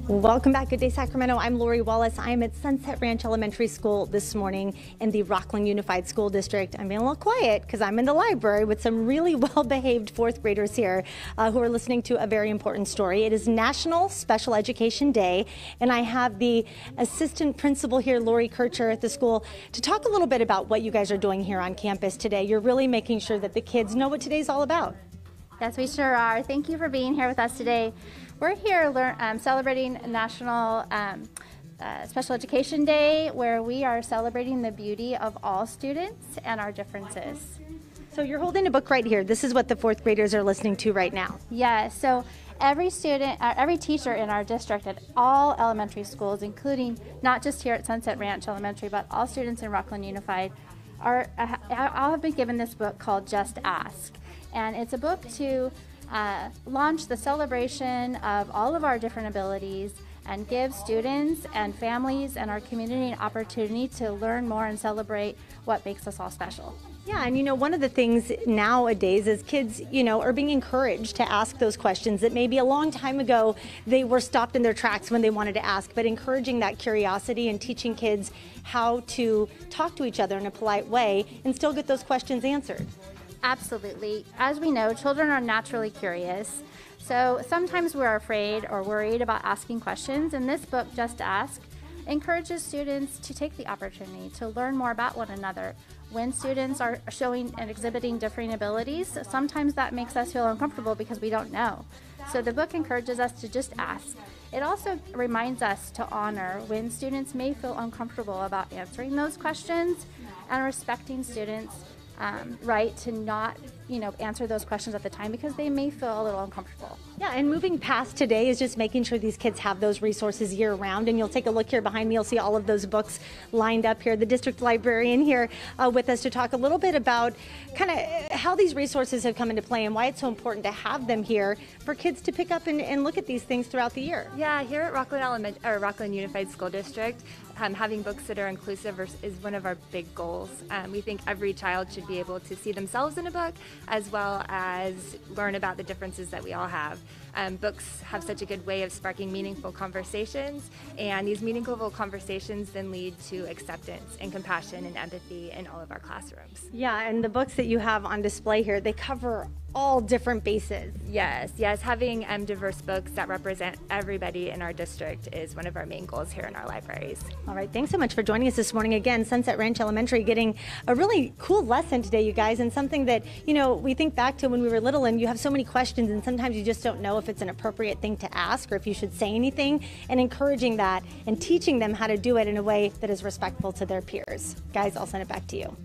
Welcome back. Good day, Sacramento. I'm Lori Wallace. I am at Sunset Ranch Elementary School this morning in the Rocklin Unified School District. I'm being a little quiet because I'm in the library with some really well-behaved fourth graders here who are listening to a very important story. It is National Special Education Day, and I have the assistant principal here, Lori Kircher, at the school to talk a little bit about what you guys are doing here on campus today. You're really making sure that the kids know what today's all about. Yes, we sure are. Thank you for being here with us today. We're here celebrating National Special Education Day, where we are celebrating the beauty of all students and our differences. So you're holding a book right here. This is what the fourth graders are listening to right now. Yes, so every student, every teacher in our district at all elementary schools, including not just here at Sunset Ranch Elementary, but all students in Rocklin Unified, all have been given this book called Just Ask. And it's a book to launch the celebration of all of our different abilities and give students and families and our community an opportunity to learn more and celebrate what makes us all special. Yeah, and one of the things nowadays is kids, are being encouraged to ask those questions that maybe a long time ago they were stopped in their tracks when they wanted to ask, but encouraging that curiosity and teaching kids how to talk to each other in a polite way and still get those questions answered. Absolutely. As we know, children are naturally curious. So sometimes we're afraid or worried about asking questions, and this book, Just Ask, encourages students to take the opportunity to learn more about one another. When students are showing and exhibiting differing abilities, sometimes that makes us feel uncomfortable because we don't know. So the book encourages us to just ask. It also reminds us to honor when students may feel uncomfortable about answering those questions and respecting students' right to not, answer those questions at the time because they may feel a little uncomfortable. Yeah, and moving past today is just making sure these kids have those resources year round. And you'll take a look here behind me, you'll see all of those books lined up here. The district librarian here with us to talk a little bit about kind of how these resources have come into play and why it's so important to have them here for kids to pick up and look at these things throughout the year. Yeah, here at Rocklin Unified School District, having books that are inclusive is one of our big goals. We think every child should be able to see themselves in a book as well as learn about the differences that we all have. Books have such a good way of sparking meaningful conversations, and these meaningful conversations then lead to acceptance and compassion and empathy in all of our classrooms. Yeah, and the books that you have on display here, they cover all different bases. Yes, having diverse books that represent everybody in our district is one of our main goals here in our libraries. All right, thanks so much for joining us this morning. Again, Sunset Ranch Elementary getting a really cool lesson today, you guys, and something that, we think back to when we were little and you have so many questions and sometimes you just don't know if it's an appropriate thing to ask or if you should say anything, and encouraging that and teaching them how to do it in a way that is respectful to their peers. Guys, I'll send it back to you.